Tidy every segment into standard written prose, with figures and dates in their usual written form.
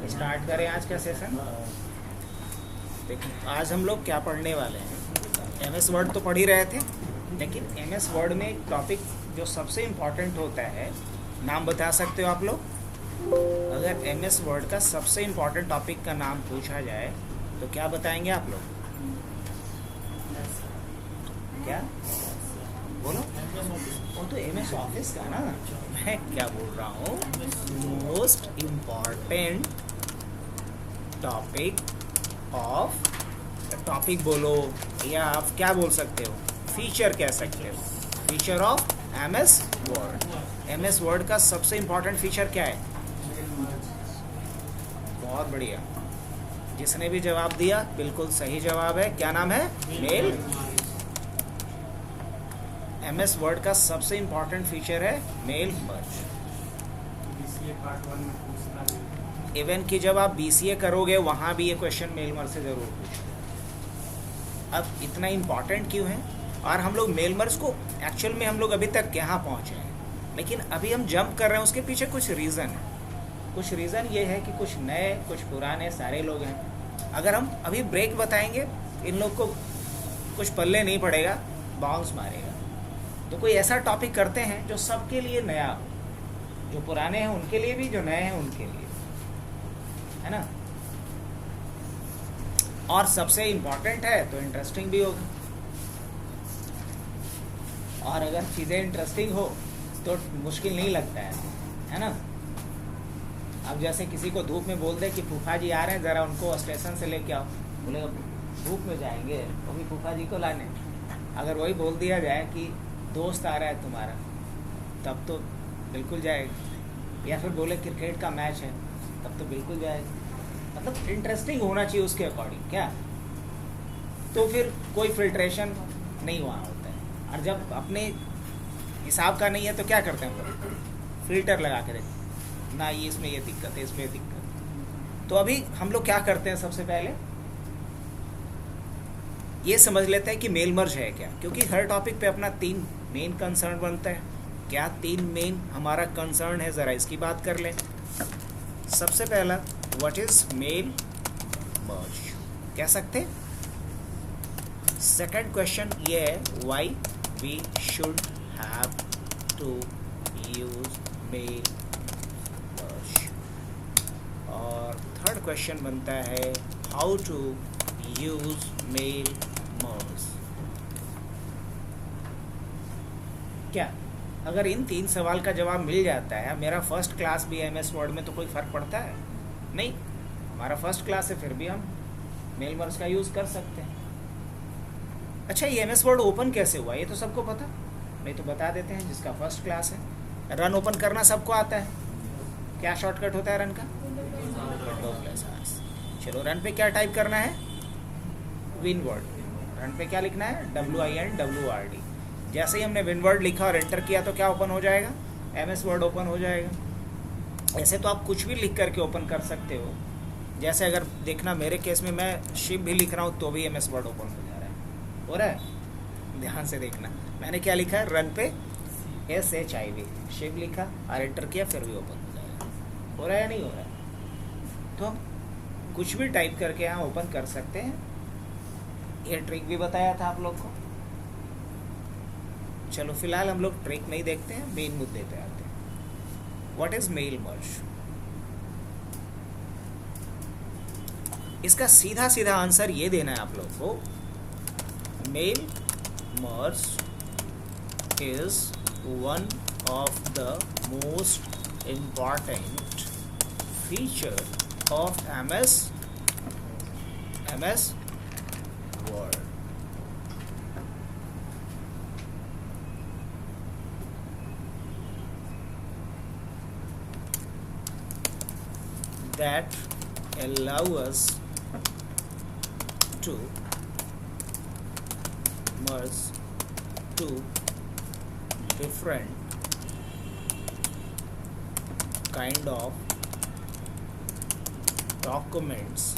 Start करें आज का सेशन। देखो आज हम लोग क्या पढ़ने वाले हैं। एमएस वर्ड तो पढ़ ही रहे थे, लेकिन एमएस वर्ड में एक टॉपिक जो सबसे इम्पॉर्टेंट होता है, नाम बता सकते हो आप लोग? अगर एमएस वर्ड का सबसे इम्पॉर्टेंट टॉपिक का नाम पूछा जाए तो क्या बताएंगे आप लोग? क्या बोलो? वो तो एमएस ऑफिस का ना, मैं क्या बोल रहा हूँ, most important topic of, topic बोलो या आप क्या बोल सकते हो, फीचर कह सकते हो, feature of MS word. MS Word का सबसे इम्पॉर्टेंट फीचर क्या है? बहुत बढ़िया, जिसने भी जवाब दिया बिल्कुल सही जवाब है। क्या नाम है? मेल। एमएस वर्ड का सबसे इम्पॉर्टेंट फीचर है मेल मर्ज। इवन कि जब आप बीसीए करोगे वहाँ भी ये क्वेश्चन मेल मर्ज से ज़रूर पूछेंगे। अब इतना इम्पॉर्टेंट क्यों है? और हम लोग मेल मर्ज को एक्चुअल में हम लोग अभी तक यहाँ पहुँचे हैं, लेकिन अभी हम जंप कर रहे हैं। उसके पीछे कुछ रीज़न है। कुछ रीज़न ये है कि कुछ नए कुछ पुराने सारे लोग हैं। अगर हम अभी ब्रेक बताएंगे, इन लोग को कुछ पल्ले नहीं पड़ेगा, बाउंस मारेगा। तो कोई ऐसा टॉपिक करते हैं जो सबके लिए नया हो, जो पुराने हैं उनके लिए भी, जो नए हैं उनके लिए, है ना। और सबसे इम्पॉर्टेंट है तो इंटरेस्टिंग भी होगा। और अगर चीज़ें इंटरेस्टिंग हो तो मुश्किल नहीं लगता है ना। अब जैसे किसी को धूप में बोल दे कि फूफा जी आ रहे हैं, ज़रा उनको स्टेशन से लेके आओ, बोलेगा धूप में जाएंगे वो भी फूफा जी को लाने। अगर वही बोल दिया जाए कि दोस्त आ रहा है तुम्हारा, तब तो बिल्कुल जाएगा। या फिर बोले क्रिकेट का मैच है, तब तो बिल्कुल जाएगा। मतलब इंटरेस्टिंग होना चाहिए उसके अकॉर्डिंग, क्या? तो फिर कोई फिल्ट्रेशन नहीं वहाँ होता है। और जब अपने हिसाब का नहीं है तो क्या करते हैं हम लोग? फिल्टर लगा के देखते ना, ये इसमें ये दिक्कत है, इसमें ये दिक्कत। तो अभी हम लोग क्या करते हैं, सबसे पहले ये समझ लेते हैं कि मेल मर्ज है क्या। क्योंकि हर टॉपिक पे अपना 3 मेन कंसर्न बनता है। क्या 3 मेन हमारा कंसर्न है, ज़रा इसकी बात कर लें। सबसे पहला, व्हाट इज मेल मर्ज, कह सकते। सेकंड क्वेश्चन ये है, why we should have to use mail merge. और थर्ड क्वेश्चन बनता है, how to use mail merge. क्या अगर इन 3 सवाल का जवाब मिल जाता है, मेरा फर्स्ट क्लास भी एमएस वर्ड में, तो कोई फ़र्क पड़ता है? नहीं, हमारा फर्स्ट क्लास है, फिर भी हम मेल मर्ज का यूज़ कर सकते हैं। अच्छा, ये एमएस वर्ड ओपन कैसे हुआ, ये तो सबको पता, नहीं तो बता देते हैं जिसका फर्स्ट क्लास है। रन ओपन करना सबको आता है। क्या शॉर्टकट होता है रन का? चलो, रन पे क्या टाइप करना है? विनवर्ड। रन पे क्या लिखना है? WINWRD। जैसे ही हमने विनवर्ड लिखा और एंटर किया तो क्या ओपन हो जाएगा? एमएस वर्ड ओपन हो जाएगा। ऐसे तो आप कुछ भी लिख करके ओपन कर सकते हो। जैसे अगर देखना, मेरे केस में मैं शिप भी लिख रहा हूँ तो भी एमएस वर्ड ओपन हो जा रहा है। हो रहा है? ध्यान से देखना, मैंने क्या लिखा है, रन पे SHIV शिप लिखा और एंटर किया, फिर भी ओपन हो जाएगा। हो रहा है या नहीं हो रहा है? तो हम कुछ भी टाइप करके यहाँ ओपन कर सकते हैं। ये ट्रिक भी बताया था आप लोग को। चलो फिलहाल हम लोग ट्रिक नहीं देखते हैं, मेन मुद्दे पे आते हैं। What is mail merge? इसका सीधा सीधा आंसर ये देना है आप लोग को। Mail merge is one of the most important feature of MS Word. that allow us to merge two different kind of documents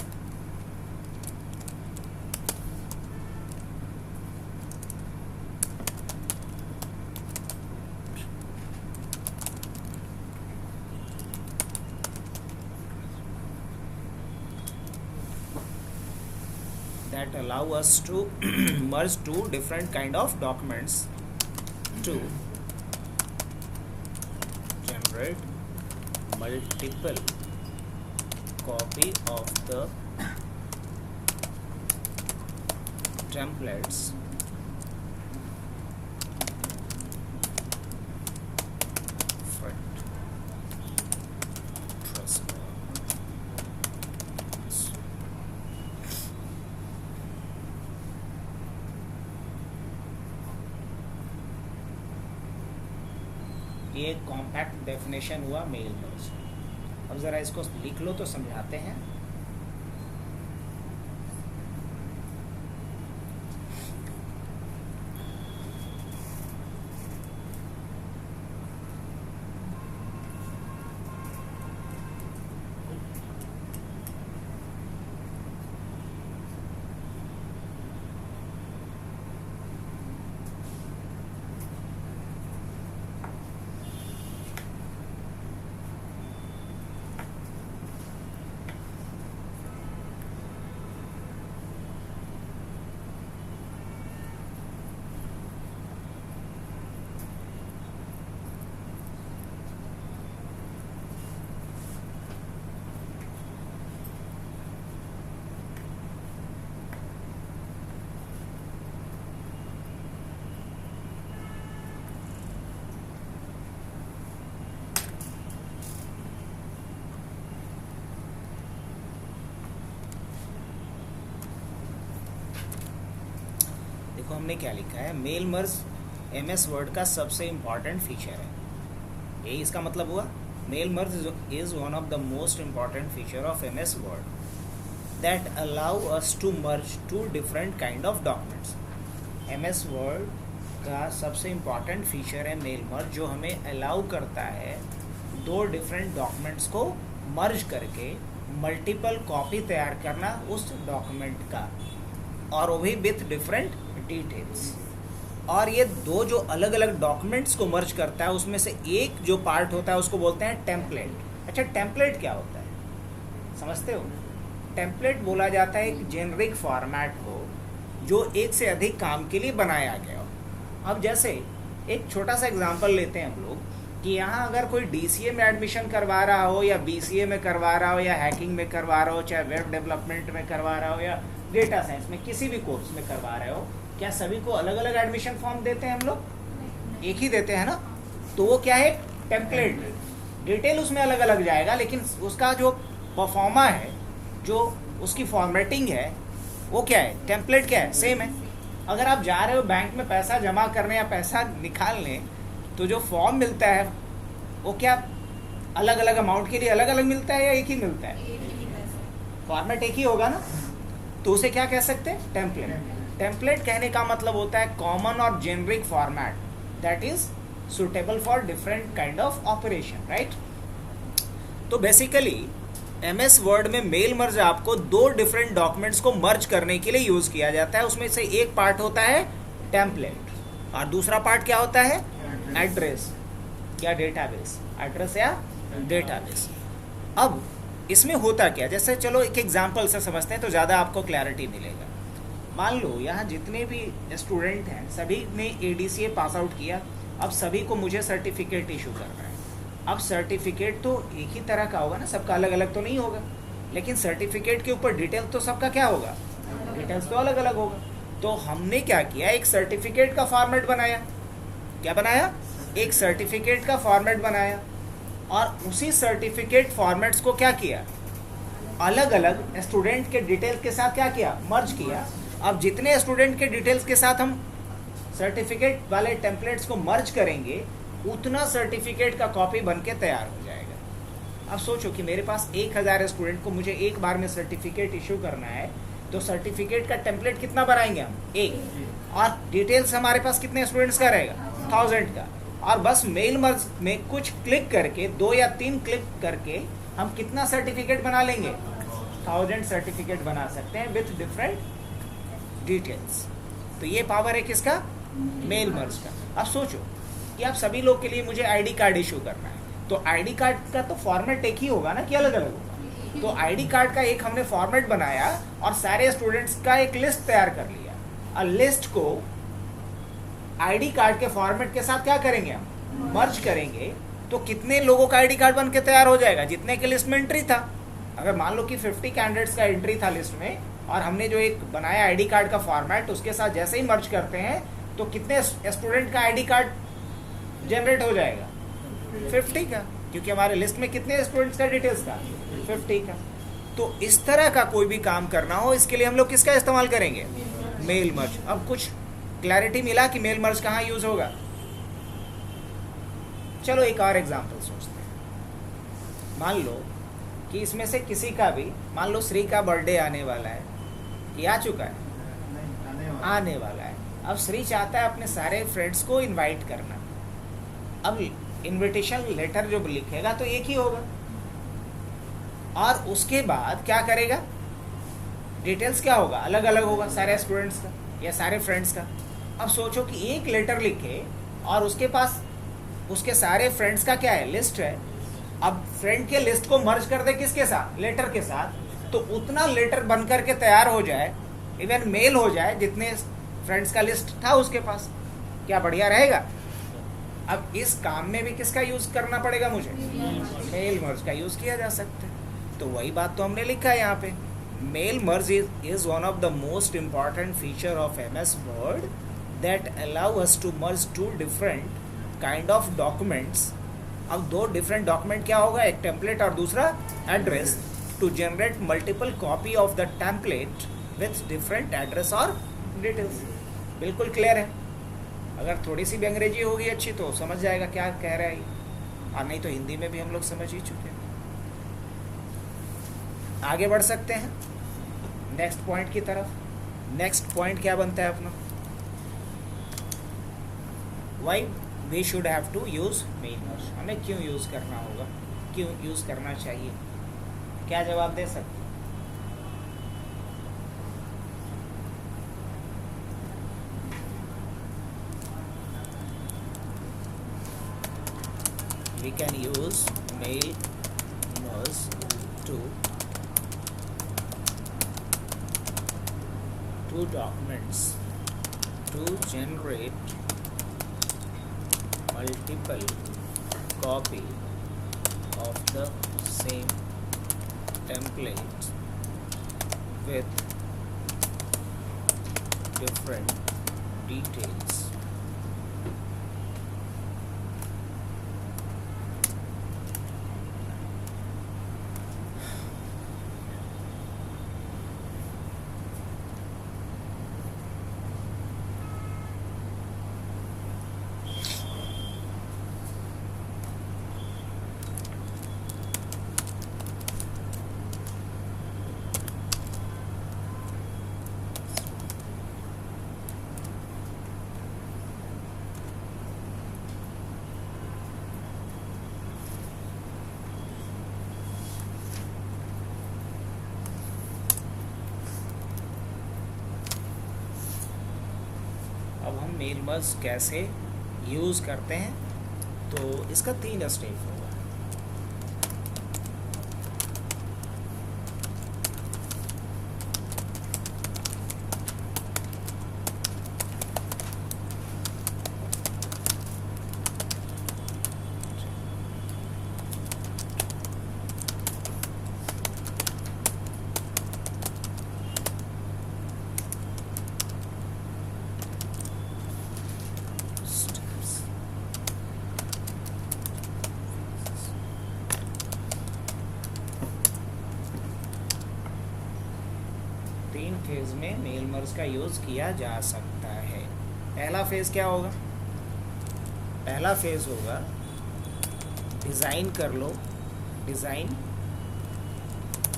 that allow us to merge two different kind of documents to generate multiple copy of the templates front trust. ये एक compact definition हुआ mail मर्ज। अब ज़रा इसको लिख लो तो समझाते हैं। देखो हमने क्या लिखा है, मेल मर्ज एमएस वर्ड का सबसे इम्पॉर्टेंट फीचर है। यही इसका मतलब हुआ। Mail merge is one of the most important feature of MS Word that allow us to merge two different kind of documents. MS Word का सबसे इम्पॉर्टेंट फीचर है मेल मर्ज, जो हमें अलाउ करता है दो डिफरेंट डॉक्यूमेंट्स को मर्ज करके मल्टीपल कॉपी तैयार करना उस डॉक्यूमेंट का, और वो भी विथ डिफरेंट डिटेल्स। और ये दो जो अलग अलग डॉक्यूमेंट्स को मर्ज करता है उसमें से एक जो पार्ट होता है उसको बोलते हैं टेम्पलेट। अच्छा, टेम्पलेट क्या होता है समझते हो? टेम्पलेट बोला जाता है एक जेनरिक फॉर्मेट हो जो एक से अधिक काम के लिए बनाया गया हो। अब जैसे एक छोटा सा एग्जांपल लेते हैं हम लोग कि यहाँ अगर कोई डीसीए में एडमिशन करवा रहा हो या बीसीए में करवा रहा हो या हैकिंग में करवा रहा हो, चाहे वेब डेवलपमेंट में करवा रहा हो या डेटा साइंस में, किसी भी कोर्स में करवा रहे हो, क्या सभी को अलग अलग एडमिशन फॉर्म देते हैं हम लोग? एक ही देते हैं ना। तो वो क्या है, टेम्पलेट। डिटेल उसमें अलग अलग जाएगा, लेकिन उसका जो परफॉर्मा है, जो उसकी फॉर्मेटिंग है, वो क्या है, टेम्पलेट क्या है, सेम है। अगर आप जा रहे हो बैंक में पैसा जमा करने या पैसा निकालने, तो जो फॉर्म मिलता है वो क्या अलग अलग अमाउंट के लिए अलग अलग मिलता है या एक ही मिलता है? फॉर्मेट एक ही होगा ना। तो उसे क्या कह सकते हैं, टेम्पलेट। टेम्पलेट कहने का मतलब होता है कॉमन और generic format that is suitable for different kind of operation, right. तो बेसिकली एमएस वर्ड में मेल मर्ज आपको दो डिफरेंट डॉक्यूमेंट्स को मर्ज करने के लिए यूज किया जाता है। उसमें से एक पार्ट होता है टेम्पलेट और दूसरा पार्ट क्या होता है, एड्रेस या डेटाबेस, एड्रेस या डेटाबेस। अब इसमें होता क्या, जैसे चलो एक एग्जांपल से समझते हैं तो ज़्यादा आपको क्लैरिटी मिलेगा। मान लो यहाँ जितने भी स्टूडेंट हैं सभी ने एडीसीए पास आउट किया, अब सभी को मुझे सर्टिफिकेट इशू करना है। अब सर्टिफिकेट तो एक ही तरह का होगा ना, सबका अलग अलग तो नहीं होगा, लेकिन सर्टिफिकेट के ऊपर डिटेल तो सबका क्या होगा, डिटेल्स तो अलग अलग होगा। तो हमने क्या किया, एक सर्टिफिकेट का फॉर्मेट बनाया। क्या बनाया, एक सर्टिफिकेट का फॉर्मेट बनाया, और उसी सर्टिफिकेट फॉर्मेट्स को क्या किया, अलग अलग स्टूडेंट के डिटेल के साथ क्या किया, मर्ज किया। अब जितने स्टूडेंट के डिटेल्स के साथ हम सर्टिफिकेट वाले टेम्पलेट्स को मर्ज करेंगे, उतना सर्टिफिकेट का कॉपी बन के तैयार हो जाएगा। अब सोचो कि मेरे पास 1000 स्टूडेंट को मुझे एक बार में सर्टिफिकेट इशू करना है, तो सर्टिफिकेट का टेम्पलेट कितना बनाएंगे हम, एक, और डिटेल्स हमारे पास कितने स्टूडेंट्स का रहेगा, 1000 का। और बस मेल मर्ज में कुछ क्लिक करके, 2 या 3 क्लिक करके हम कितना सर्टिफिकेट बना लेंगे, 1000 सर्टिफिकेट बना सकते हैं विथ डिफरेंट डिटेल्स। तो ये पावर है किसका, मेल मर्ज का। अब सोचो कि आप सभी लोग के लिए मुझे आईडी कार्ड इशू करना है, तो आईडी कार्ड का तो फॉर्मेट एक ही होगा ना कि अलग अलग होगा? तो आईडी कार्ड का एक हमने फॉर्मेट बनाया और सारे स्टूडेंट्स का एक लिस्ट तैयार कर लिया। और लिस्ट को आईडी कार्ड के फॉर्मेट के साथ क्या करेंगे, हम मर्ज करेंगे। तो कितने लोगों का आईडी कार्ड बन के तैयार हो जाएगा, जितने के लिस्ट में एंट्री था। अगर मान लो कि 50 कैंडिडेट्स का एंट्री था लिस्ट में, और हमने जो एक बनाया आईडी कार्ड का फॉर्मेट, उसके साथ जैसे ही मर्ज करते हैं तो कितने स्टूडेंट का आईडी कार्ड जनरेट हो जाएगा, 50 का, क्योंकि हमारे लिस्ट में कितने स्टूडेंट्स का डिटेल्स था, 50 का। तो इस तरह का कोई भी काम करना हो, इसके लिए हम लोग किसका इस्तेमाल करेंगे, मेल मर्ज। अब कुछ क्लैरिटी मिला कि मेल मर्ज कहाँ यूज होगा। चलो एक और एग्जांपल सोचते हैं। मान लो कि इसमें से किसी का भी, मान लो श्री का बर्थडे आने वाला है, ये आ चुका है, आने वाला है। अब श्री चाहता है अपने सारे फ्रेंड्स को इनवाइट करना। अब इनविटेशन लेटर जो लिखेगा तो एक ही होगा, और उसके बाद क्या करेगा, डिटेल्स क्या होगा, अलग अलग होगा सारे स्टूडेंट्स का या सारे फ्रेंड्स का। अब सोचो कि एक लेटर लिखे और उसके पास उसके सारे फ्रेंड्स का क्या है, लिस्ट है। अब फ्रेंड के लिस्ट को मर्ज कर दे किसके साथ, लेटर के साथ, तो उतना लेटर बन करके तैयार हो जाए, इवन मेल हो जाए जितने फ्रेंड्स का लिस्ट था उसके पास। क्या बढ़िया रहेगा। अब इस काम में भी किसका यूज करना पड़ेगा मुझे, मेल मर्ज का यूज किया जा सकता है। तो वही बात तो हमने लिखा है यहाँ पे, mail merge is one of the most important feature of MS Word that allow us to merge two different kind of documents। अब दो डिफरेंट डॉक्यूमेंट क्या होगा, एक टेम्पलेट और दूसरा address, to generate multiple copy of the template with different address और details. बिल्कुल clear है। अगर थोड़ी सी भी अंग्रेजी होगी अच्छी तो समझ जाएगा क्या कह रहा है ये, और नहीं तो हिंदी में भी हम लोग समझ ही चुके हैं। आगे बढ़ सकते हैं नेक्स्ट पॉइंट की तरफ। नेक्स्ट पॉइंट क्या बनता है अपना, why we should have to use mail merge. हमें क्यों यूज करना होगा, क्यों यूज करना चाहिए, क्या जवाब दे सकते? We can use mail merge to two documents to generate multiple copy of the same template with different details। अब हम मेल मर्ज कैसे यूज़ करते हैं, तो इसका 3 स्टेप होगा। फेज में मेल मर्ज का यूज किया जा सकता है। पहला फेज क्या होगा, पहला फेज होगा डिजाइन कर लो, डिजाइन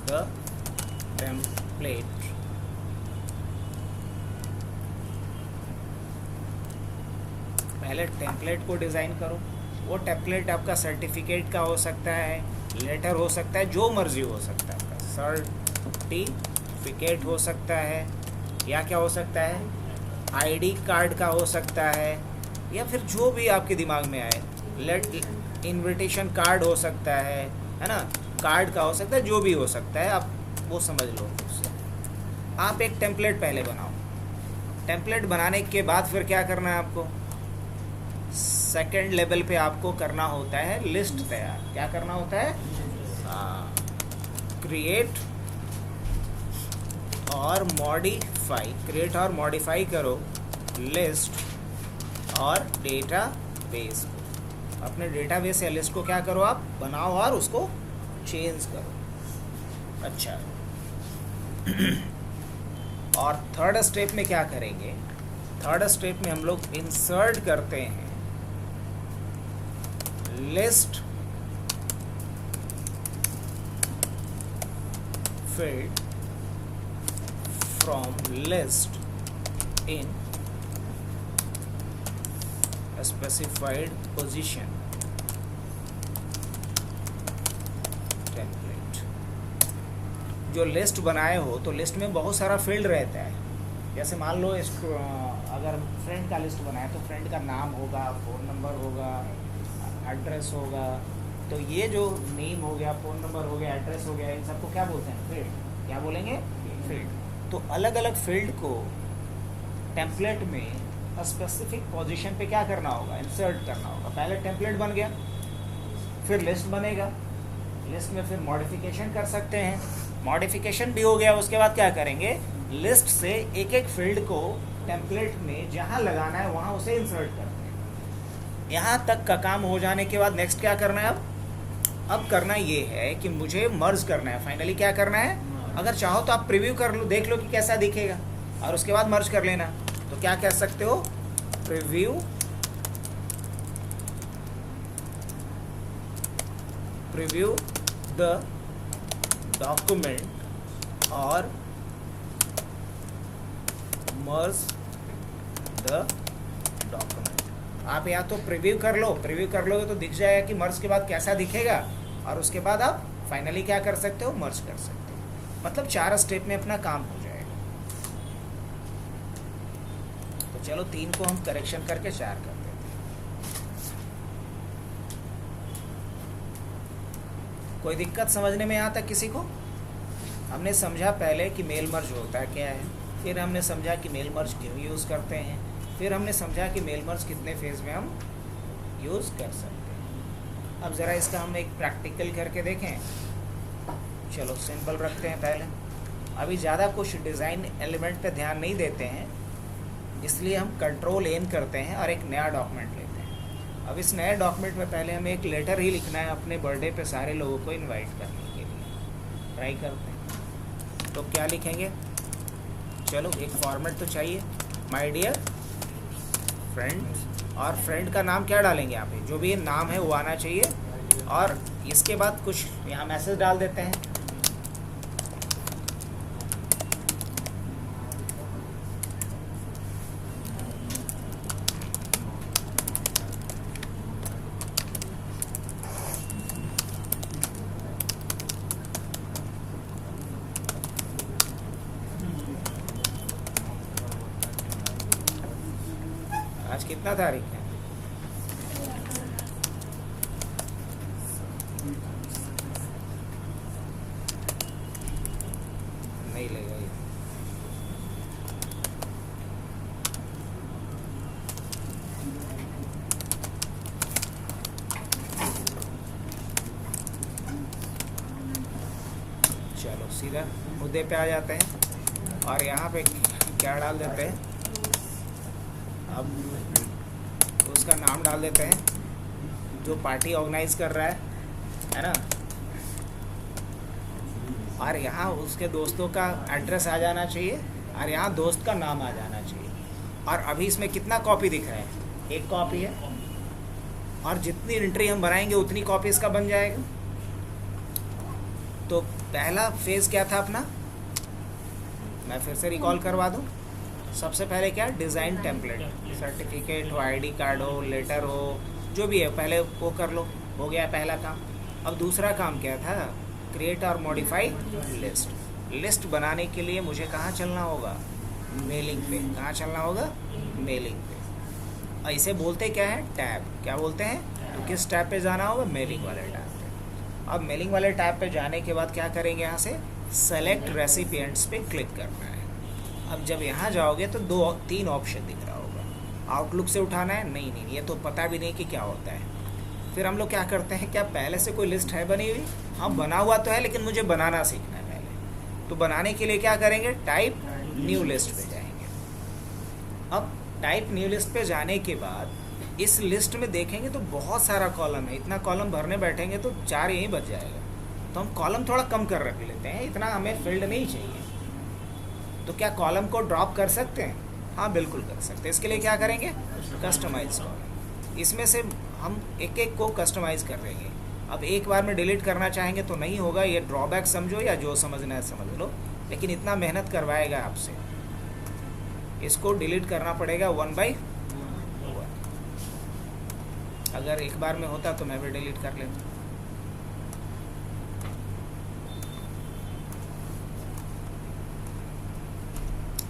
द टेम्पलेट। पहले टेम्पलेट को डिजाइन करो। वो टेम्पलेट आपका सर्टिफिकेट का हो सकता है, लेटर हो सकता है, जो मर्जी हो सकता है आपका, सर्टिफिकेट हो सकता है, या क्या हो सकता है, आईडी कार्ड का हो सकता है, या फिर जो भी आपके दिमाग में आए लेट इनविटेशन कार्ड हो सकता है ना, कार्ड का हो सकता है, जो भी हो सकता है, आप वो समझ लो उससे। आप एक टेम्पलेट पहले बनाओ। टेम्पलेट बनाने के बाद फिर क्या करना है आपको, सेकंड लेवल पे आपको करना होता है लिस्ट तैयार। क्या करना होता है, क्रिएट और मॉडिफाई, क्रिएट और मॉडिफाई करो लिस्ट और डेटा बेस को। अपने डेटा बेस या लिस्ट को क्या करो, आप बनाओ और उसको चेंज करो। अच्छा और थर्ड स्टेप में क्या करेंगे, थर्ड स्टेप में हम लोग इंसर्ट करते हैं list field from list in specified position template. जो लिस्ट बनाए हो तो लिस्ट में बहुत सारा फील्ड रहता है। जैसे मान लो अगर फ्रेंड का लिस्ट बनाए तो फ्रेंड का नाम होगा, फ़ोन नंबर होगा, एड्रेस होगा। तो ये जो नेम हो गया, फ़ोन नंबर हो गया, एड्रेस हो गया, इन सबको क्या बोलते हैं, फील्ड। क्या बोलेंगे, फील्ड। तो अलग अलग फील्ड को टेम्पलेट में स्पेसिफिक पोजीशन पे क्या करना होगा, इंसर्ट करना होगा। पहले टेम्पलेट बन गया, फिर लिस्ट बनेगा, लिस्ट में फिर मॉडिफिकेशन कर सकते हैं, मॉडिफिकेशन भी हो गया, उसके बाद क्या करेंगे, लिस्ट से एक एक फील्ड को टेम्पलेट में जहाँ लगाना है वहाँ उसे इंसर्ट करते हैं। यहाँ तक का काम हो जाने के बाद नेक्स्ट क्या करना है, अब करना ये है कि मुझे मर्ज करना है। फाइनली क्या करना है, अगर चाहो तो आप प्रीव्यू कर लो, देख लो कि कैसा दिखेगा, और उसके बाद मर्ज कर लेना। तो क्या कह सकते हो, प्रीव्यू द डॉक्यूमेंट और मर्ज द डॉक्यूमेंट। आप या तो प्रीव्यू कर लो, प्रीव्यू कर लोगे तो दिख जाएगा कि मर्ज के बाद कैसा दिखेगा, और उसके बाद आप फाइनली क्या कर सकते हो, मर्ज कर सकते हो। मतलब 4 स्टेप में अपना काम हो जाएगा। तो चलो 3 को हम करेक्शन करके 4 कर देते हैं। कोई दिक्कत समझने में आता किसी को? हमने समझा पहले कि मेल मर्ज होता क्या है, फिर हमने समझा कि मेल मर्ज क्यों यूज़ करते हैं, फिर हमने समझा कि मेल मर्ज कितने फेज़ में हम यूज़ कर सकते हैं। अब ज़रा इसका हम एक प्रैक्टिकल करके देखें। चलो सिंपल रखते हैं पहले, अभी ज़्यादा कुछ डिज़ाइन एलिमेंट पे ध्यान नहीं देते हैं, इसलिए हम कंट्रोल एन करते हैं और एक नया डॉक्यूमेंट लेते हैं। अब इस नए डॉक्यूमेंट में पहले हमें एक लेटर ही लिखना है अपने बर्थडे पे सारे लोगों को इनवाइट करने के लिए। ट्राई करते हैं, तो क्या लिखेंगे, चलो एक फॉर्मेट तो चाहिए, माय डियर फ्रेंड, और फ्रेंड का नाम क्या डालेंगे यहाँ पे, जो भी नाम है वो आना चाहिए, और इसके बाद कुछ यहाँ मैसेज डाल देते हैं। आज कितना तारीख है, नहीं लेगा ये। चलो सीधा मुद्दे पे आ जाते हैं, और यहाँ पे क्या डाल देते हैं, अब उसका नाम डाल देते हैं जो पार्टी ऑर्गेनाइज कर रहा है ना, और यहाँ उसके दोस्तों का एड्रेस आ जाना चाहिए, और यहाँ दोस्त का नाम आ जाना चाहिए। और अभी इसमें कितना कॉपी दिख रहा है, एक कॉपी है, और जितनी एंट्री हम बनाएंगे उतनी कॉपी इसका बन जाएगा। तो पहला फेज़ क्या था अपना, मैं फिर से रिकॉल करवा दूँ। सबसे पहले क्या, डिज़ाइन टेम्पलेट, सर्टिफिकेट हो, आईडी कार्ड हो, लेटर हो, जो भी है पहले वो कर लो, हो गया पहला काम। अब दूसरा काम क्या था, क्रिएट और मॉडिफाई लिस्ट। लिस्ट बनाने के लिए मुझे कहाँ चलना होगा, मेलिंग पे। कहाँ चलना होगा, मेलिंग पे। और इसे बोलते क्या है, टैब। क्या बोलते हैं, तो किस टैब पे जाना होगा? मेलिंग वाले टैब पे। अब मेलिंग वाले टैब पे जाने के बाद क्या करेंगे? यहाँ से सेलेक्ट रेसिपिएंट्स पे क्लिक करना है। अब जब यहाँ जाओगे तो 2-3 ऑप्शन दिख रहा होगा। आउटलुक से उठाना है? नहीं, ये तो पता भी नहीं कि क्या होता है। फिर हम लोग क्या करते हैं, क्या पहले से कोई लिस्ट है बनी हुई? हाँ, बना हुआ तो है, लेकिन मुझे बनाना सीखना है पहले। तो बनाने के लिए क्या करेंगे? टाइप न्यू लिस्ट पे जाएंगे। अब टाइप न्यू लिस्ट पे जाने के बाद इस लिस्ट में देखेंगे तो बहुत सारा कॉलम है। इतना कॉलम भरने बैठेंगे तो 4 यहीं बच जाएगा। तो हम कॉलम थोड़ा कम कर रख लेते हैं, इतना हमें फील्ड नहीं चाहिए। तो क्या कॉलम को ड्रॉप कर सकते हैं? हाँ, बिल्कुल कर सकते हैं। इसके लिए क्या करेंगे? Customise column. इसमें से हम एक एक को कस्टमाइज कर देंगे। अब एक बार में डिलीट करना चाहेंगे तो नहीं होगा, ये ड्रॉबैक समझो या जो समझना है समझ लो, लेकिन इतना मेहनत करवाएगा आपसे। इसको डिलीट करना पड़ेगा 1 by 1। अगर एक बार में होता तो मैं भी डिलीट कर लेता।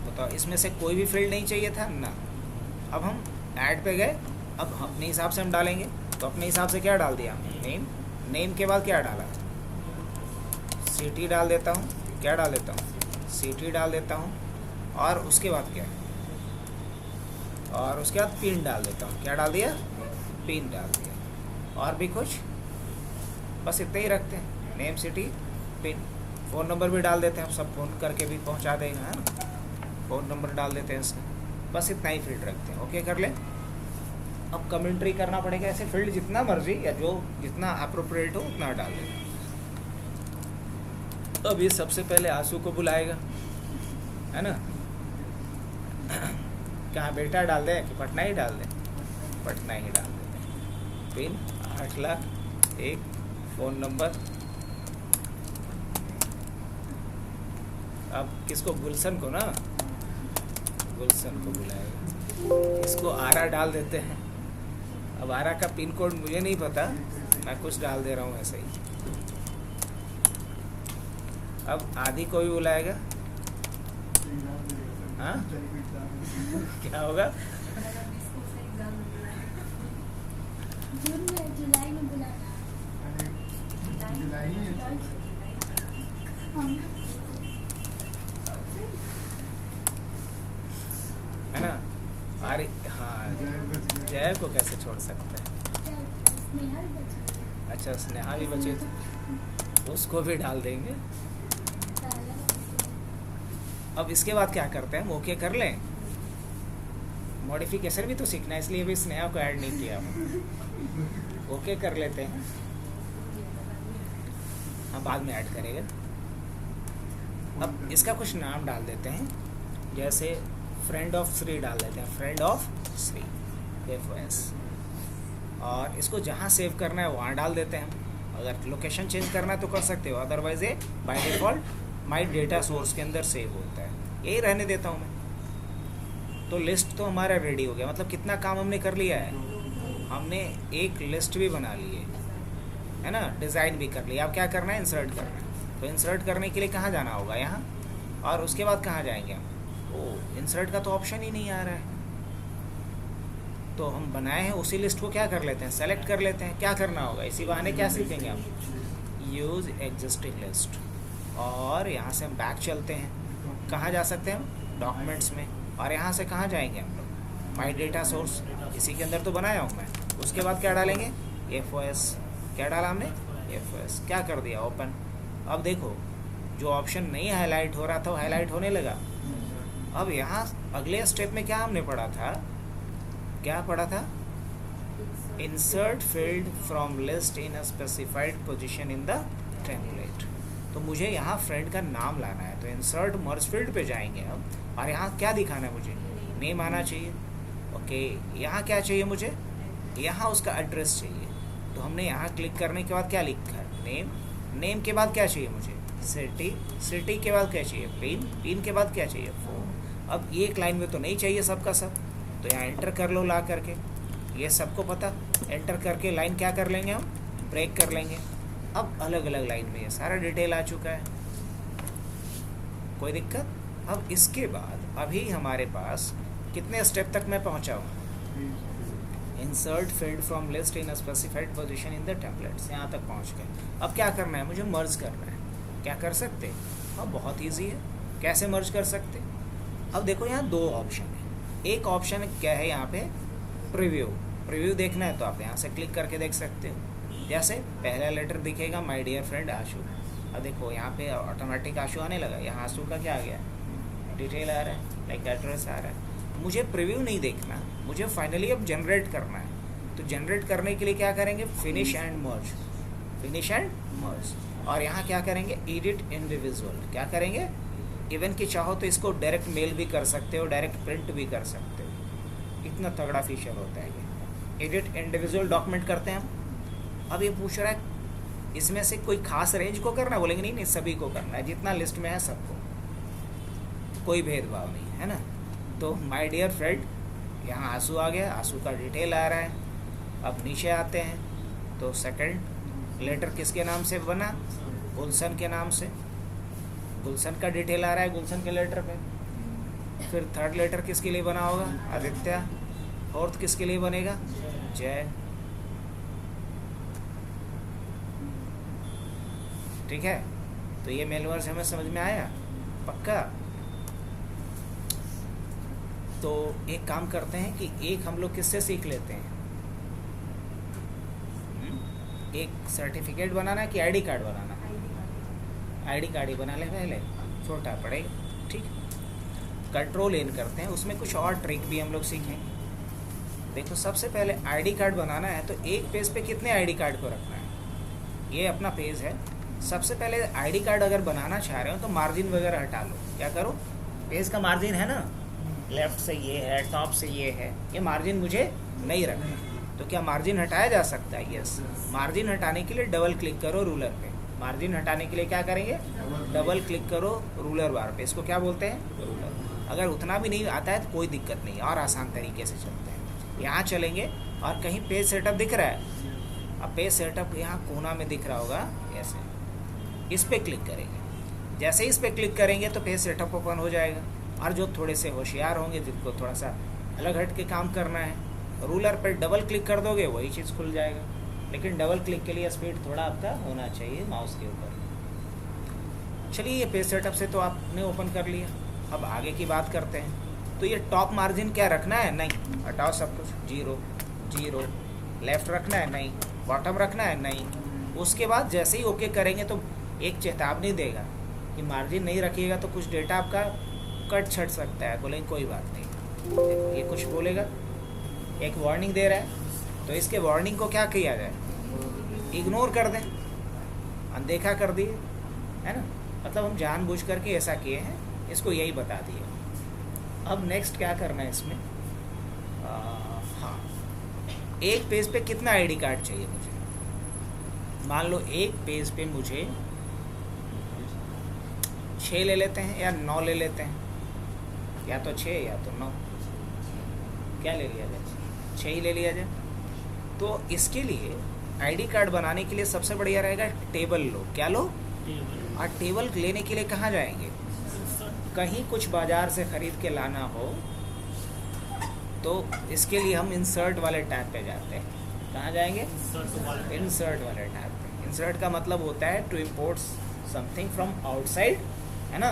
बताओ, इसमें से कोई भी फील्ड नहीं चाहिए था ना। अब हम ऐड पे गए, अब अपने हिसाब से हम डालेंगे। तो अपने हिसाब से क्या डाल दिया? नेम के बाद क्या डाला? सिटी डाल देता हूँ। क्या डाल देता हूँ? सिटी डाल देता हूँ। और उसके बाद क्या? और उसके बाद पिन डाल देता हूँ। क्या डाल दिया? पिन डाल दिया। और भी कुछ? बस इतना ही रखते हैं, name city pin. Phone number भी डाल देते हैं, हम सब फ़ोन करके भी पहुँचा देंगे, है ना। फ़ोन नंबर डाल देते हैं इसमें। बस इतना ही फील्ड रखते हैं। ओके कर ले। अब कमेंट्री करना पड़ेगा। ऐसे फील्ड जितना मर्जी या जो जितना अप्रोप्रिएट हो उतना डाल दें। अब ये सबसे पहले आंसू को बुलाएगा, है ना। कहाँ बेटा डाल दे कि पटना ही डाल दे? पटना ही डाल देते। Pin 8,00,001, phone number. अब किसको? गुलशन को ना, गुलशन को बुलाएगा। इसको आरा डाल देते हैं। अब आरा का पिन कोड मुझे नहीं पता, मैं कुछ डाल दे रहा हूँ ऐसे ही। अब आदि को भी बुलाएगा। हाँ, क्या होगा? जुलाई में बुलाना है ना। अरे हाँ, जय को कैसे छोड़ सकते हैं? अच्छा, स्नेहा भी बचे थे, उसको भी डाल देंगे। अब इसके बाद क्या करते हैं? हम ओके कर लें। मॉडिफिकेशन भी तो सीखना है, इसलिए भी स्नेहा को ऐड नहीं किया हम। ओके कर लेते हैं, हम बाद में ऐड करेगा। अब इसका कुछ नाम डाल देते हैं, जैसे फ्रेंड ऑफ श्री डाल देते हैं। Friend of Shri FOS। और इसको जहाँ सेव करना है वहाँ डाल देते हैं। अगर लोकेशन चेंज करना है तो कर सकते हो, अदरवाइज ये by default my data source के अंदर सेव होता है। यही रहने देता हूँ मैं। तो लिस्ट तो हमारा रेडी हो गया। मतलब कितना काम हमने कर लिया है? हमने एक लिस्ट भी बना ली है ना, डिज़ाइन भी कर लिया। अब क्या करना है? इंसर्ट करना है। तो इंसर्ट करने के लिए कहाँ जाना होगा? यहाँ। और उसके बाद कहाँ जाएंगे हम? ओह, इंसर्ट का तो ऑप्शन ही नहीं आ रहा है। तो हम बनाए हैं उसी लिस्ट को क्या कर लेते हैं? सेलेक्ट कर लेते हैं। क्या करना होगा? इसी बहाने क्या सीखेंगे हम? Use existing list. और यहाँ से हम बैक चलते हैं। कहाँ जा सकते हैं हम? डॉक्यूमेंट्स में। और यहाँ से कहाँ जाएंगे हम लोग? माई डेटा सोर्स, इसी के अंदर तो बनाया हूँ मैं। उसके बाद क्या डालेंगे? FOS। क्या डाला हमने? FOS। क्या कर दिया? ओपन। अब देखो, जो ऑप्शन नहीं हाईलाइट हो रहा था वो हाईलाइट होने लगा। अब यहाँ अगले स्टेप में क्या हमने पढ़ा था? क्या पढ़ा था? Insert field from list in a specified position in the template. तो मुझे यहाँ फ्रेंड का नाम लाना है, तो इंसर्ट मर्ज फील्ड पे जाएंगे हम। और यहाँ क्या दिखाना है मुझे? नेम आना चाहिए। ओके, यहाँ क्या चाहिए मुझे? यहाँ उसका एड्रेस चाहिए। तो हमने यहाँ क्लिक करने के बाद क्या लिखा है? नेम। नेम के बाद क्या चाहिए मुझे? सिटी। सिटी के बाद क्या चाहिए? पिन। पिन के बाद क्या चाहिए? फ़ोन। अब एक लाइन में तो नहीं चाहिए सबका सब, तो यहाँ एंटर कर लो ला करके। ये सबको पता, एंटर करके लाइन क्या कर लेंगे हम? ब्रेक कर लेंगे। अब अलग अलग लाइन में ये सारा डिटेल आ चुका है, कोई दिक्कत? अब इसके बाद अभी हमारे पास कितने स्टेप तक मैं पहुँचा हूँ? Insert field from list in specified position in the templates, यहाँ तक पहुँच गए। अब क्या करना है, मुझे मर्ज करना है। क्या कर सकते? अब बहुत ईजी है, कैसे मर्ज कर सकते? अब देखो यहाँ दो ऑप्शन है। एक ऑप्शन क्या है यहाँ पे, प्रीव्यू देखना है तो आप यहाँ से क्लिक करके देख सकते हो। जैसे पहला लेटर दिखेगा माय डियर फ्रेंड आशु। अब देखो यहाँ पे ऑटोमेटिक आशु आने लगा। यहाँ आशु का क्या आ गया, डिटेल आ रहा है, लाइक एड्रेस आ रहा है। मुझे प्रीव्यू नहीं देखना, मुझे फाइनली अब जनरेट करना है। तो जनरेट करने के लिए क्या करेंगे, finish and merge, finish and merge. और यहाँ क्या करेंगे, एडिट इंडिविजुअल। क्या करेंगे, इवन कि चाहो तो इसको डायरेक्ट मेल भी कर सकते हो, डायरेक्ट प्रिंट भी कर सकते हो। इतना तगड़ा फीचर होता है ये। एडिट इंडिविजुअल डॉक्यूमेंट करते हैं हम। अब ये पूछ रहा है इसमें से कोई खास रेंज को करना है, बोलेंगे नहीं नहीं सभी को करना है, जितना लिस्ट में है सबको, कोई भेदभाव नहीं है ना। तो माय डियर फ्रेंड, यहाँ आंसू आ गया, आंसू का डिटेल आ रहा है। अब नीचे आते हैं तो सेकंड लेटर किसके नाम से बना, गुलशन के नाम से, गुलशन का डिटेल आ रहा है गुलशन के लेटर पे। फिर थर्ड लेटर किसके लिए बना होगा, आदित्य। फोर्थ किसके लिए बनेगा, जय। ठीक है, तो ये मेल वर्ज हमें समझ में आया पक्का। तो एक काम करते हैं कि एक हम लोग किससे सीख लेते हैं, एक सर्टिफिकेट बनाना कि आईडी कार्ड बनाना। आईडी कार्ड ही बना ले पहले, छोटा पड़ेगा। ठीक, कंट्रोल इन करते हैं, उसमें कुछ और ट्रिक भी हम लोग सीखेंगे। देखो सबसे पहले आईडी कार्ड बनाना है तो एक पेज पे कितने आईडी कार्ड को रखना है। ये अपना पेज है। सबसे पहले आईडी कार्ड अगर बनाना चाह रहे हो तो मार्जिन वगैरह हटा लो। क्या करो, पेज का मार्जिन है ना, लेफ्ट से ये है, टॉप से ये है, ये मार्जिन मुझे नहीं रखना। तो क्या मार्जिन हटाया जा सकता है? यस। मार्जिन हटाने के लिए डबल क्लिक करो रूलर पे। मार्जिन हटाने के लिए क्या करेंगे, डबल क्लिक करो रूलर बार पे। इसको क्या बोलते हैं, रूलर। अगर उतना भी नहीं आता है तो कोई दिक्कत नहीं, और आसान तरीके से चलते हैं। यहाँ चलेंगे और कहीं पेज सेटअप दिख रहा है। अब पेज सेटअप यहाँ कोना में दिख रहा होगा, ऐसे इस पर क्लिक करेंगे। जैसे ही इस पर क्लिक करेंगे तो पेज सेटअप ओपन हो जाएगा। और जो थोड़े से होशियार होंगे, जिनको थोड़ा सा अलग हट के काम करना है, रूलर पर डबल क्लिक कर दोगे वही चीज़ खुल जाएगा। लेकिन डबल क्लिक के लिए स्पीड थोड़ा आपका होना चाहिए माउस के ऊपर। चलिए, ये पेज सेटअप से तो आपने ओपन कर लिया। अब आगे की बात करते हैं। तो ये टॉप मार्जिन क्या रखना है, नहीं, हटाओ सब कुछ, 0 0। लेफ़्ट रखना है, नहीं। बॉटम रखना है, नहीं। उसके बाद जैसे ही ओके करेंगे तो एक चेतावनी देगा कि मार्जिन नहीं रखिएगा तो कुछ डेटा आपका कट छट सकता है। बोलेंगे कोई बात नहीं, देखो ये कुछ बोलेगा, एक वार्निंग दे रहा है। तो इसके वार्निंग को क्या किया जाए, इग्नोर कर दें, अनदेखा कर दिए, है ना। मतलब हम जानबूझ करके ऐसा किए हैं, इसको यही बता दिए। अब नेक्स्ट क्या करना है इसमें, हाँ, एक पेज पे कितना आईडी कार्ड चाहिए मुझे। मान लो एक पेज पे मुझे 6 ले लेते हैं या 9 ले लेते हैं, या तो 6 या तो 9, क्या ले लिया जाए, 6 ही ले लिया जाए। तो इसके लिए आईडी कार्ड बनाने के लिए सबसे बढ़िया रहेगा टेबल लो। क्या लो, और टेबल लेने के लिए कहाँ जाएंगे, कहीं कुछ बाजार से ख़रीद के लाना हो तो इसके लिए हम इंसर्ट वाले टैब पे जाते हैं। कहाँ जाएंगे, इंसर्ट वाले टैब पे। इंसर्ट का मतलब होता है to import something from outside, है ना।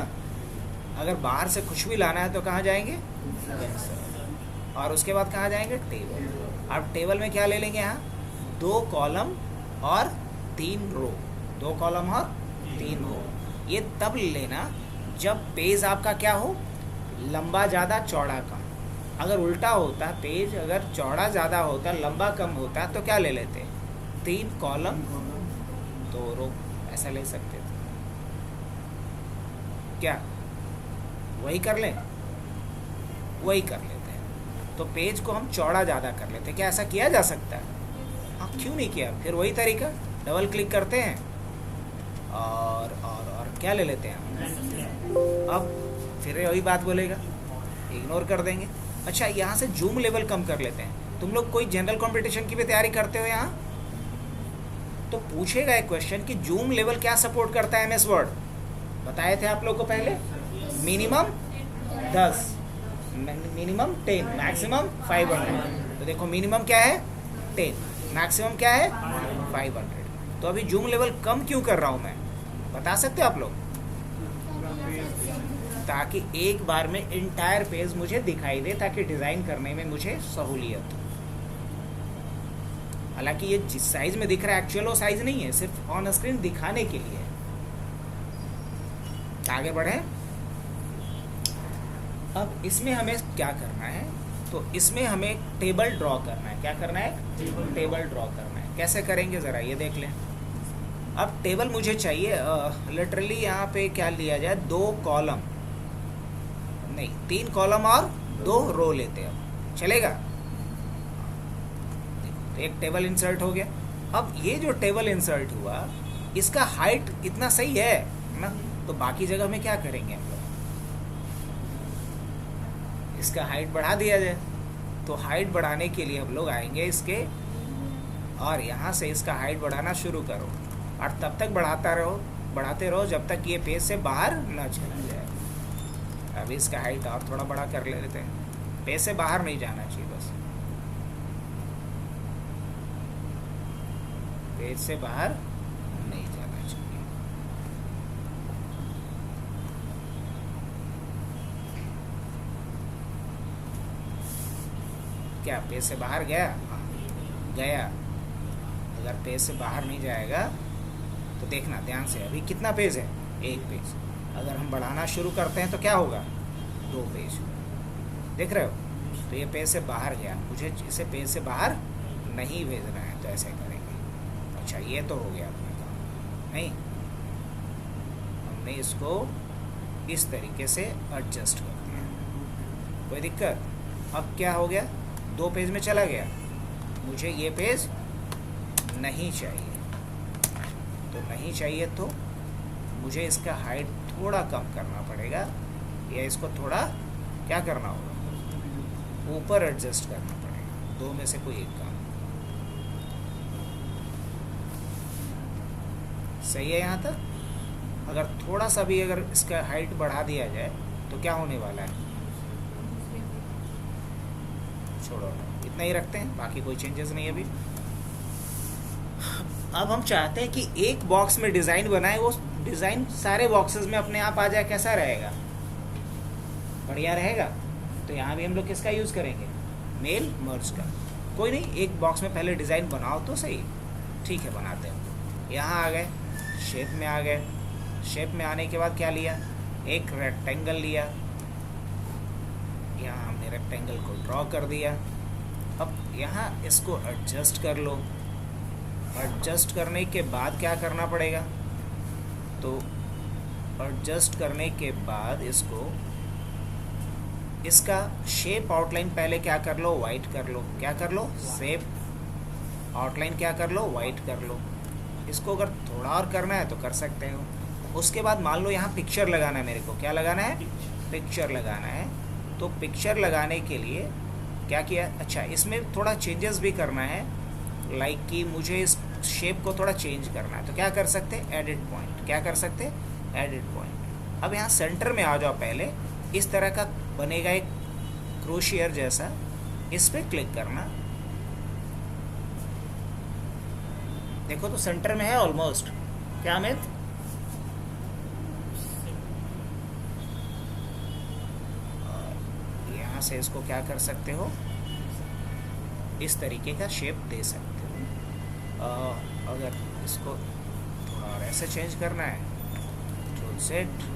अगर बाहर से कुछ भी लाना है तो कहाँ जाएंगे, इंसर्ट। और उसके बाद कहाँ जाएंगे, टेबल। अब टेबल में क्या ले लेंगे, यहाँ 2 कॉलम और 3 रो, 2 कॉलम और 3 रो। ये तब लेना जब पेज आपका क्या हो, लंबा ज़्यादा चौड़ा कम। अगर उल्टा होता, पेज अगर चौड़ा ज़्यादा होता लंबा कम होता तो क्या ले लेते, 3 कॉलम 2 रो, ऐसा ले सकते थे। क्या वही कर लें, वही कर लेते हैं। तो पेज को हम चौड़ा ज़्यादा कर लेते हैं। क्या ऐसा किया जा सकता है, हाँ, क्यों नहीं किया। फिर वही तरीका, डबल क्लिक करते हैं और क्या ले लेते हैं। अब फिर वही बात बोलेगा, इग्नोर कर देंगे। अच्छा, यहाँ से जूम लेवल कम कर लेते हैं। तुम लोग कोई जनरल कंपटीशन की भी तैयारी करते हो यहाँ, तो पूछेगा एक क्वेश्चन कि जूम लेवल क्या सपोर्ट करता है MS वर्ड। बताए थे आप लोग को पहले, मिनिमम 10, मिनिमम 10, मैक्सिमम 500। तो देखो मिनिमम क्या है 10, मैक्सिमम क्या है 500। तो अभी जूम लेवल कम क्यों कर रहा हूँ मैं, बता सकते हो आप लोग? ताकि एक बार में इंटायर पेज मुझे दिखाई दे, ताकि डिज़ाइन करने में मुझे सहूलियत हो। हालांकि ये जिस साइज में दिख रहा है एक्चुअल वो साइज नहीं है, सिर्फ ऑन स्क्रीन दिखाने के लिए है। आगे बढ़े। अब इसमें हमें क्या करना है, तो इसमें हमें एक टेबल ड्रॉ करना है। क्या करना है? टेबल ड्रॉ करना है। कैसे करेंगे ज़रा ये देख लें। अब टेबल मुझे चाहिए लिटरली यहाँ पे क्या लिया जाए, 2 कॉलम नहीं 3 कॉलम और 2 रो लेते हैं, चलेगा? तो एक टेबल इंसर्ट हो गया। अब ये जो टेबल इंसर्ट हुआ इसका हाइट इतना सही है ना, तो बाकी जगह में क्या करेंगे हम लोग, इसका हाइट बढ़ा दिया जाए। तो हाइट बढ़ाने के लिए हम लोग आएंगे इसके, और यहाँ से इसका हाइट बढ़ाना शुरू करो, और तब तक बढ़ाते रहो जब तक ये पेज से बाहर न चला जाए। अभी इसका हाइट और थोड़ा बड़ा कर लेते हैं, पेज से बाहर नहीं जाना चाहिए, बस पेज से बाहर नहीं जाना चाहिए। क्या पेज से बाहर गया? हाँ, गया। अगर पेज से बाहर नहीं जाएगा तो देखना ध्यान से, अभी कितना पेज है? 1 पेज। अगर हम बढ़ाना शुरू करते हैं तो क्या होगा? 2 पेज। देख रहे हो? तो ये पेज से बाहर गया, मुझे इसे पेज से बाहर नहीं भेजना है, तो ऐसे करेंगे। अच्छा, ये तो हो गया अपना काम। नहीं, हमने इसको इस तरीके से एडजस्ट कर दिया, कोई दिक्कत? अब क्या हो गया? 2 पेज में चला गया। मुझे ये पेज नहीं चाहिए, तो नहीं चाहिए तो मुझे इसका हाइट थोड़ा कम करना पड़ेगा, या इसको थोड़ा क्या करना होगा, ऊपर एडजस्ट करना पड़ेगा। 2 में से कोई एक काम। सही है यहाँ तक? अगर थोड़ा सा भी अगर इसका हाइट बढ़ा दिया जाए तो क्या होने वाला है? छोड़ो, इतना ही रखते हैं, बाकी कोई चेंजेस नहीं अभी। अब हम चाहते हैं कि एक बॉक्स में डिज़ाइन बनाए, वो डिज़ाइन सारे बॉक्सेस में अपने आप आ जाए। कैसा रहेगा? बढ़िया रहेगा। तो यहाँ भी हम लोग किसका यूज़ करेंगे? मेल मर्ज का। कोई नहीं, एक बॉक्स में पहले डिज़ाइन बनाओ तो सही। ठीक है, बनाते हैं। यहाँ आ गए, शेप में आ गए। शेप में आने के बाद क्या लिया? एक रेक्टेंगल लिया। यहाँ हमने रेक्टेंगल को ड्रॉ कर दिया। अब यहाँ इसको एडजस्ट कर लो। एडजस्ट करने के बाद क्या करना पड़ेगा? तो एडजस्ट करने के बाद इसका शेप आउटलाइन पहले क्या कर लो? वाइट कर लो। क्या कर लो? शेप आउटलाइन क्या कर लो? वाइट कर लो। इसको अगर थोड़ा और करना है तो कर सकते हो। उसके बाद मान लो यहाँ पिक्चर लगाना है मेरे को। क्या लगाना है? पिक्चर लगाना है। तो पिक्चर लगाने के लिए क्या किया? अच्छा, इसमें थोड़ा चेंजेस भी करना है, लाइक कि मुझे इस शेप को थोड़ा चेंज करना है। तो क्या कर सकते हैं? Edit point. क्या कर सकते हैं? Edit point. अब यहाँ सेंटर में आ जाओ। पहले इस तरह का बनेगा एक क्रोशियर जैसा, इस पर क्लिक करना। देखो तो सेंटर में है ऑलमोस्ट। क्या अमित? यहाँ से इसको क्या कर सकते हो? इस तरीके का शेप दे सकते हो। अगर इसको थोड़ा और ऐसे चेंज करना है, टूल सेट,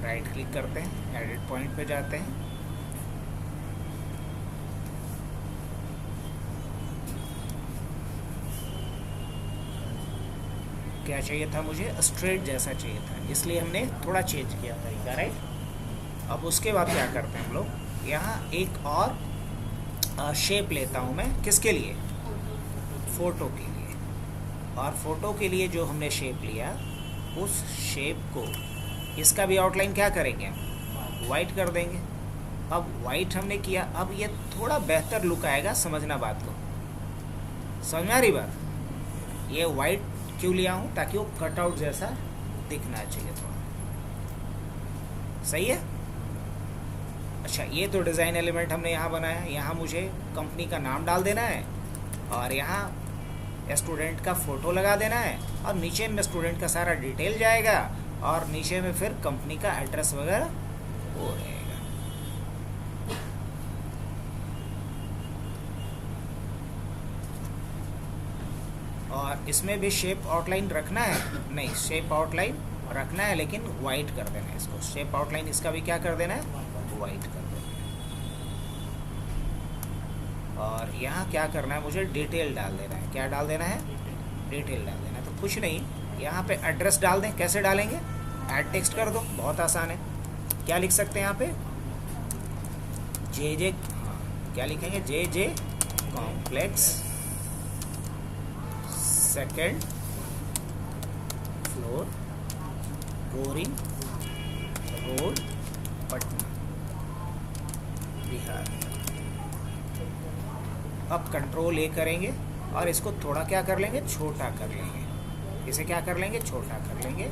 राइट क्लिक करते हैं, एडिट पॉइंट पे जाते हैं। क्या चाहिए था मुझे? स्ट्रेट जैसा चाहिए था, इसलिए हमने थोड़ा चेंज किया तरीका, राइट। अब उसके बाद क्या करते हैं हम लोग? यहाँ एक और शेप लेता हूँ मैं किसके लिए, फ़ोटो के लिए। और फ़ोटो के लिए जो हमने शेप लिया उस शेप को, इसका भी आउटलाइन क्या करेंगे हम, वाइट कर देंगे। अब वाइट हमने किया, अब ये थोड़ा बेहतर लुक आएगा, समझना बात को, समझ में आ रही बात। ये वाइट क्यों लिया हूँ, ताकि वो कटआउट जैसा दिखना चाहिए थोड़ा, सही है। अच्छा, ये तो डिज़ाइन एलिमेंट हमने यहाँ बनाया, यहाँ मुझे कंपनी का नाम डाल देना है और यहाँ स्टूडेंट का फ़ोटो लगा देना है और नीचे में स्टूडेंट का सारा डिटेल जाएगा और नीचे में फिर कंपनी का एड्रेस वगैरह हो रहेगा। और इसमें भी शेप आउटलाइन रखना है, नहीं शेप आउटलाइन रखना है लेकिन वाइट कर देना है इसको। शेप आउटलाइन इसका भी क्या कर देना है, वाइट कर देना है। और यहाँ क्या करना है, मुझे डिटेल डाल देना है। क्या डाल देना है, डिटेल डाल देना है। तो कुछ नहीं, यहाँ पे एड्रेस डाल दें। कैसे डालेंगे, ऐड टेक्स्ट कर दो, बहुत आसान है। क्या लिख सकते हैं यहाँ पे, जे क्या लिखेंगे, J complex second floor Boring Road Patna Bihar. अब कंट्रोल ए करेंगे और इसको थोड़ा क्या कर लेंगे, छोटा कर लेंगे। इसे क्या कर लेंगे, छोटा कर लेंगे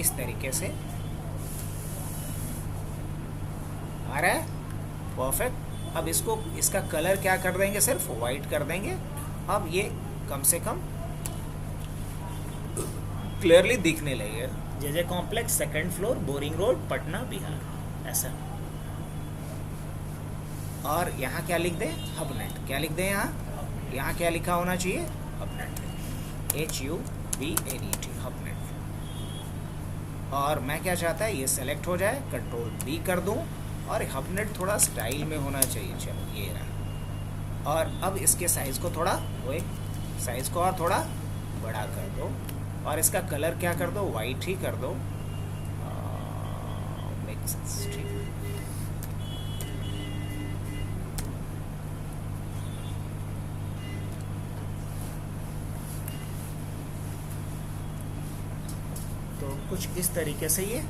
इस तरीके से। आ रहा है, परफेक्ट। अब इसको, इसका कलर क्या कर देंगे, सिर्फ वाइट कर देंगे। अब ये कम से कम क्लियरली दिखने लगे, J complex second floor Boring Road Patna Bihar, ऐसा। और यहाँ क्या लिख दें, हबनेट। क्या लिख दें यहाँ क्या लिखा होना चाहिए, हबनेट, HUBNET, हबनेट। और मैं क्या चाहता है, ये सेलेक्ट हो जाए, कंट्रोल B कर दूँ और हबनेट थोड़ा स्टाइल में होना चाहिए। चलो ये रहा। और अब इसके साइज़ को थोड़ा, वो एक साइज़ को और थोड़ा बड़ा कर दो और इसका कलर क्या कर दो, वाइट ही कर दो। मेक सेंस, ठीक है। तो कुछ इस तरीके से ये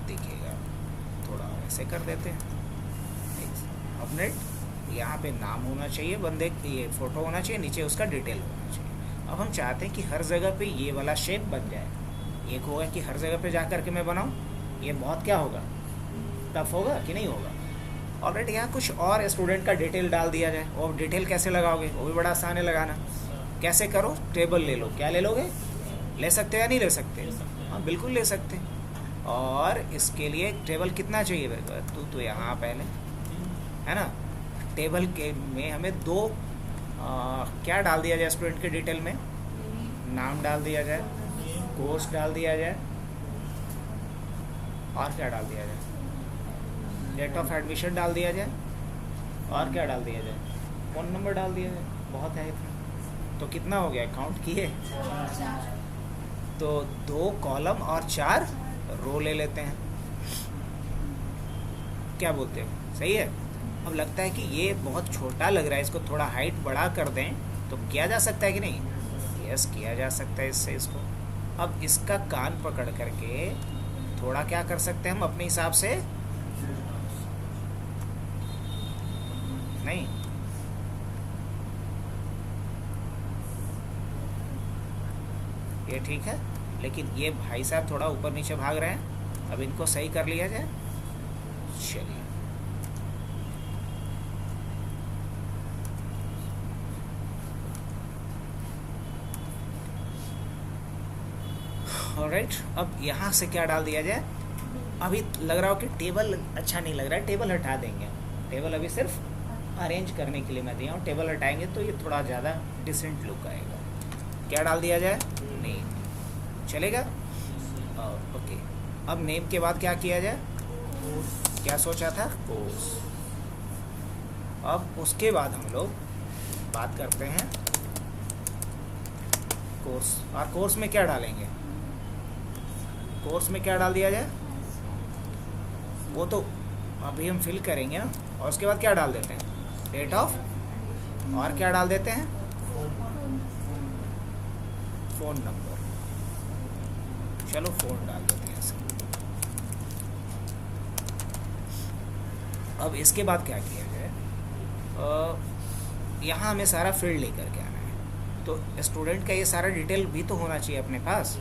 दिखेगा। थोड़ा ऐसे कर देते हैं। अपडेट, यहाँ पे नाम होना चाहिए बंदे, ये फ़ोटो होना चाहिए, नीचे उसका डिटेल होना चाहिए। अब हम चाहते हैं कि हर जगह पे ये वाला शेप बन जाए। एक होगा कि हर जगह पे जा कर के मैं बनाऊँ, ये बहुत क्या होगा, टफ होगा कि नहीं होगा। ऑलरेडी यहाँ कुछ और स्टूडेंट का डिटेल डाल दिया जाए। और डिटेल कैसे लगाओगे, वो भी बड़ा आसान है लगाना। कैसे करो, टेबल ले लो। क्या ले लोगे, ले सकते हो या नहीं ले सकते, हाँ बिल्कुल ले सकते हैं। और इसके लिए टेबल कितना चाहिए मेरे को, तो यहाँ पहले है ना, टेबल के में हमें दो क्या डाल दिया जाए, स्टूडेंट के डिटेल में नाम डाल दिया जाए, कोर्स डाल दिया जाए, और क्या डाल दिया जाए, डेट ऑफ एडमिशन डाल दिया जाए, और क्या डाल दिया जाए, फ़ोन नंबर डाल दिया जाए। बहुत है इतना। तो कितना हो गया, काउंट किए, तो 2 कॉलम और 4 रो ले लेते हैं। क्या बोलते हैं, सही है। अब लगता है कि ये बहुत छोटा लग रहा है, इसको थोड़ा हाइट बड़ा कर दें तो किया जा सकता है कि नहीं, यस किया जा सकता है इससे इसको। अब इसका कान पकड़ करके थोड़ा क्या कर सकते हैं हम अपने हिसाब से, नहीं ये ठीक है, लेकिन ये भाई साहब थोड़ा ऊपर नीचे भाग रहे हैं। अब इनको सही कर लिया जाए। चलिए, ऑलराइट। अब यहाँ से क्या डाल दिया जाए, अभी लग रहा हो कि टेबल अच्छा नहीं लग रहा है, टेबल हटा देंगे। टेबल अभी सिर्फ अरेंज करने के लिए मैं दिया हूँ, टेबल हटाएंगे तो ये थोड़ा ज़्यादा डिसेंट लुक आएगा। क्या डाल दिया जाए, नेम, चलेगा। ओके, अब नेम के बाद क्या किया जाए, क्या सोचा था, कोर्स। अब उसके बाद हम लोग बात करते हैं कोर्स। और कोर्स में क्या डालेंगे, कोर्स में क्या डाल दिया जाए, वो तो अभी हम फिल करेंगे ना। और उसके बाद क्या डाल देते हैं, डेट ऑफ, और क्या डाल देते हैं, फ़ोन नंबर। चलो फ़ोन डाल देते हैं ऐसे। अब इसके बाद क्या किया जाए, यहाँ हमें सारा फील्ड लेकर के आना है। तो स्टूडेंट का ये सारा डिटेल भी तो होना चाहिए अपने पास,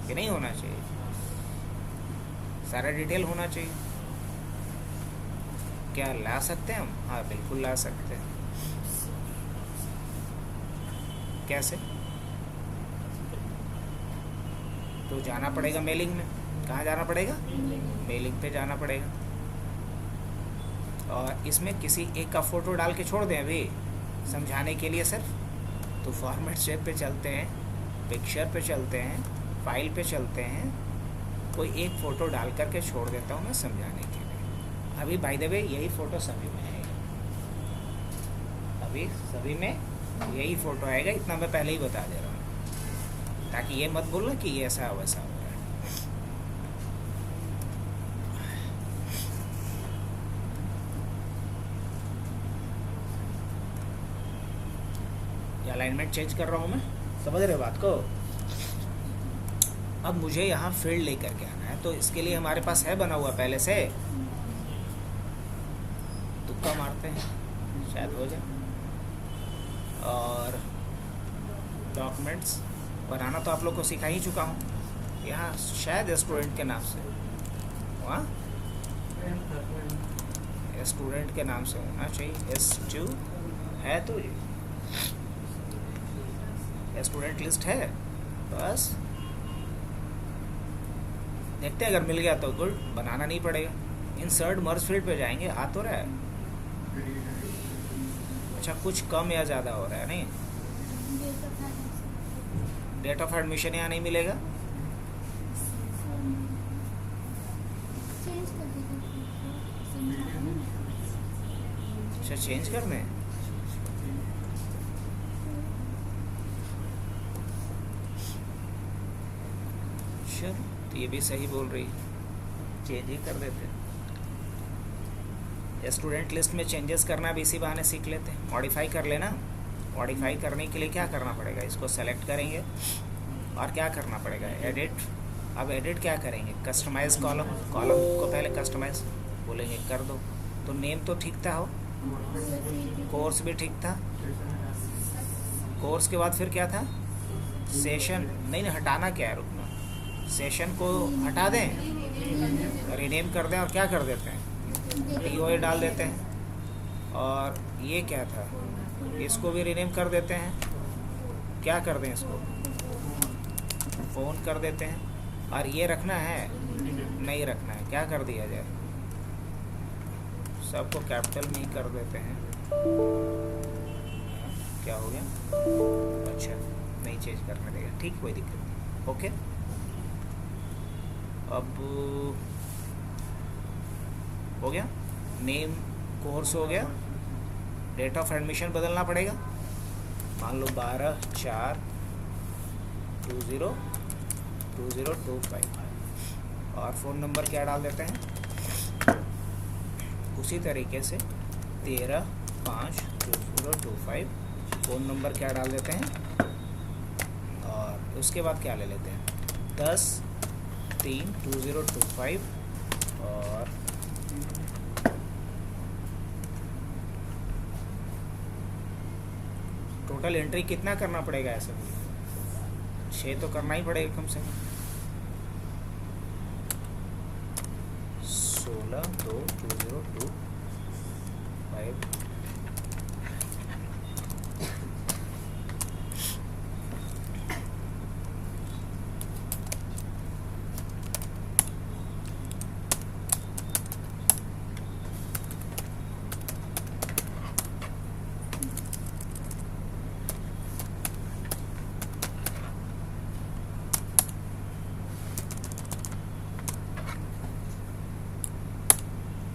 कि नहीं होना चाहिए, सारा डिटेल होना चाहिए। क्या ला सकते हैं हम? हाँ बिल्कुल ला सकते हैं। कैसे? तो जाना पड़ेगा मेलिंग में। कहाँ जाना पड़ेगा? मेलिंग पे जाना पड़ेगा। और इसमें किसी एक का फ़ोटो डाल के छोड़ दें अभी समझाने के लिए सिर्फ। तो फॉर्मेट शेप पे चलते हैं, पिक्चर पे चलते हैं, फाइल पे चलते हैं, कोई एक फ़ोटो डाल करके छोड़ देता हूँ मैं समझाने के लिए। अभी बाय द वे यही फ़ोटो सभी में है, अभी सभी में यही फ़ोटो आएगा, इतना मैं पहले ही बता दे रहा हूँ, ताकि ये मत बोलना कि ये ऐसा वैसा हो रहा है। अलाइनमेंट चेंज कर रहा हूँ मैं, समझ रहे हो बात को। अब मुझे यहाँ फील्ड लेकर के आना है, तो इसके लिए हमारे पास है बना हुआ पहले से, तुक्का मारते हैं शायद हो जाए। और डॉक्यूमेंट्स बनाना तो आप लोग को सिखा ही चुका हूँ, यहाँ शायद स्टूडेंट के नाम से, वहाँ स्टूडेंट के नाम से होना चाहिए। S2 है तो ये स्टूडेंट लिस्ट है, बस देखते हैं, अगर मिल गया तो गुड, बनाना नहीं पड़ेगा। इंसर्ट मर्ज फील्ड पे जाएंगे, आ तो रहा है। अच्छा कुछ कम या ज़्यादा हो रहा है, नहीं डेट ऑफ एडमिशन यहाँ नहीं मिलेगा, अच्छा चेंज कर दें। चलो तो ये भी सही बोल रही, चेंज ही कर देते हैं। स्टूडेंट लिस्ट में चेंजेस करना भी इसी बहाने सीख लेते हैं। मॉडिफाई कर लेना, मॉडिफाई करने के लिए क्या करना पड़ेगा, इसको सेलेक्ट करेंगे और क्या करना पड़ेगा, एडिट। अब एडिट क्या करेंगे, कस्टमाइज कॉलम, कॉलम को पहले कस्टमाइज बोलेंगे कर दो। तो नेम तो ठीक था, हो कोर्स भी ठीक था, कोर्स के बाद फिर क्या था, सेशन, नहीं हटाना क्या है, रुकना, सेशन को हटा दें, रीनेम कर दें और क्या कर देते हैं, TOA डाल देते हैं। और ये क्या था, इसको भी रीनेम कर देते हैं, क्या कर दें, इसको फ़ोन कर देते हैं। और ये रखना है, नहीं रखना है, क्या कर दिया जाए, सबको कैपिटल में ही कर देते हैं। क्या हो गया, अच्छा नहीं चेंज करने देगा, ठीक कोई दिक्कत नहीं, ओके। अब हो गया, नेम कोर्स हो गया, डेट ऑफ एडमिशन बदलना पड़ेगा, मान लो 12/4/20/2025 और फ़ोन नंबर क्या डाल देते हैं, उसी तरीके से 13/5/2025 फ़ोन नंबर क्या डाल देते हैं। और उसके बाद क्या ले लेते हैं, 10/3/2025 और टोटल एंट्री कितना करना पड़ेगा, ऐसे 6 तो करना ही पड़ेगा कम से कम, 16/2/2025।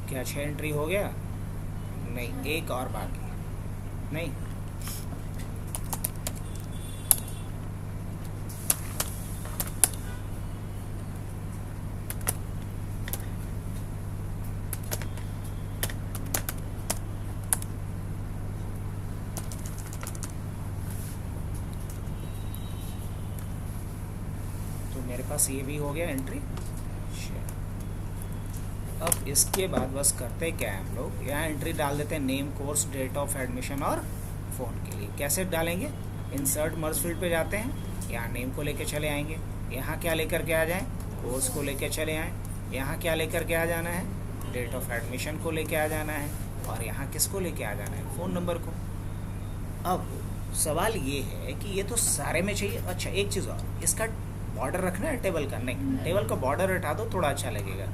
क्या 6 एंट्री हो गया, नहीं एक और बाकी, नहीं मेरे पास ये भी हो गया एंट्री। अब इसके बाद बस करते क्या है, हम लोग यहाँ एंट्री डाल देते हैं name, course, date of admission और फ़ोन के लिए। कैसे डालेंगे, इंसर्ट मर्ज फील्ड पे जाते हैं, यहाँ नेम को लेके चले आएंगे, यहाँ क्या लेकर के आ जाएं, कोर्स को लेके चले आएँ, यहाँ क्या लेकर के आ जाना है, डेट ऑफ एडमिशन को लेके आ जाना है, और यहाँ किसको लेके आ जाना है, फ़ोन नंबर को। अब सवाल ये है कि ये तो सारे में चाहिए। अच्छा एक चीज़ और, इसका बॉर्डर रखना है टेबल का, नहीं टेबल का बॉर्डर हटा दो, थोड़ा अच्छा लगेगा।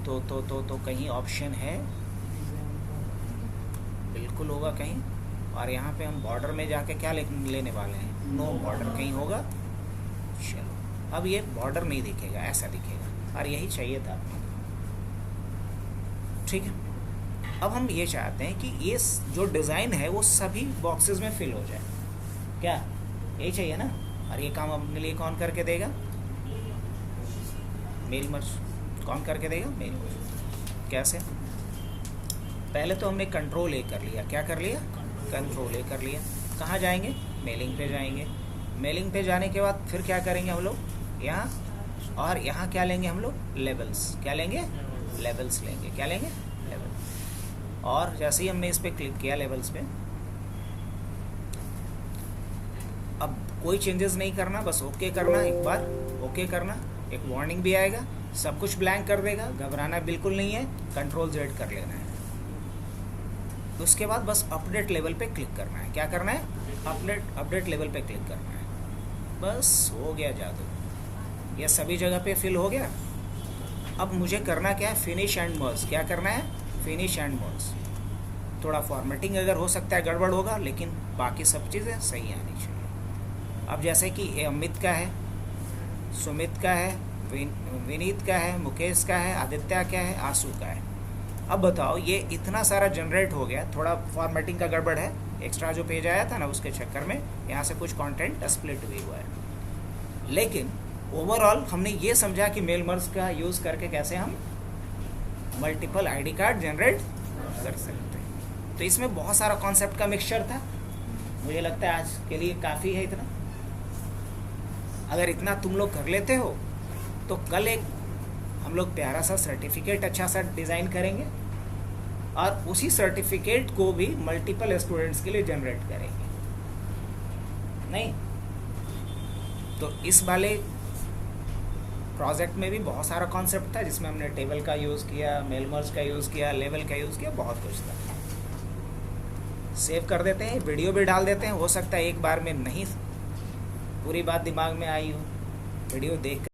तो कहीं ऑप्शन है, बिल्कुल होगा कहीं, और यहाँ पे हम बॉर्डर में जाके क्या लेने वाले हैं, नो बॉर्डर कहीं होगा। चलो अब ये बॉर्डर नहीं दिखेगा, ऐसा दिखेगा, और यही चाहिए था आपको। ठीक है, अब हम ये चाहते हैं कि ये जो डिज़ाइन है वो सभी बॉक्सेस में फिल हो जाए, क्या यही चाहिए ना। और ये काम अपने लिए कौन करके देगा, मेल मर्ज कौन करके देगा, मेल मर्ज। कैसे, पहले तो हमने कंट्रोल ए कर लिया, क्या कर लिया, कंट्रोल ए कर लिया। कहाँ जाएंगे, मेलिंग पे जाएंगे। मेलिंग पे जाने के बाद फिर क्या करेंगे हम लोग, यहाँ, और यहाँ क्या लेंगे हम लोग, लेबल्स। क्या लेंगे, लेबल्स लेंगे। क्या लेंगे, लेबल। और जैसे ही हमने इस पर क्लिक किया लेबल्स पे, अब कोई चेंजेस नहीं करना, बस ओके करना, एक बार ओके करना, एक वार्निंग भी आएगा, सब कुछ ब्लैंक कर देगा, घबराना बिल्कुल नहीं है, कंट्रोल जेड कर लेना है। उसके बाद बस अपडेट लेवल पे क्लिक करना है। क्या करना है, अपडेट लेवल पे क्लिक करना है। बस हो गया जादू, ये सभी जगह पे फिल हो गया। अब मुझे करना क्या है, फिनिश एंड मर्ज। क्या करना है, फिनिश एंड मर्ज। थोड़ा फॉर्मेटिंग अगर हो सकता है गड़बड़ होगा, लेकिन बाकी सब चीज़ें सही आनी चाहिए। अब जैसे कि ये अमित का है, सुमित का है, विनीत का है, मुकेश का है, आदित्य का है, आंसू का है। अब बताओ, ये इतना सारा जनरेट हो गया, थोड़ा फॉर्मेटिंग का गड़बड़ है, एक्स्ट्रा जो पेज आया था ना उसके चक्कर में यहाँ से कुछ कंटेंट स्प्लिट भी हुआ है। लेकिन ओवरऑल हमने ये समझा कि मेल मर्ज का यूज़ करके कैसे हम मल्टीपल आईडी कार्ड जनरेट कर सकते हैं। तो इसमें बहुत सारा कॉन्सेप्ट का मिक्सचर था। मुझे लगता है आज के लिए काफ़ी है इतना। अगर इतना तुम लोग कर लेते हो तो कल एक हम लोग प्यारा सा सर्टिफिकेट अच्छा सा डिज़ाइन करेंगे, और उसी सर्टिफिकेट को भी मल्टीपल स्टूडेंट्स के लिए जनरेट करेंगे। नहीं तो इस वाले प्रोजेक्ट में भी बहुत सारा कॉन्सेप्ट था, जिसमें हमने टेबल का यूज़ किया, मेल मर्ज का यूज़ किया, लेवल का यूज़ किया, बहुत कुछ था। सेव कर देते हैं, वीडियो भी डाल देते हैं। हो सकता है एक बार में नहीं पूरी बात दिमाग में आई हो, वीडियो देख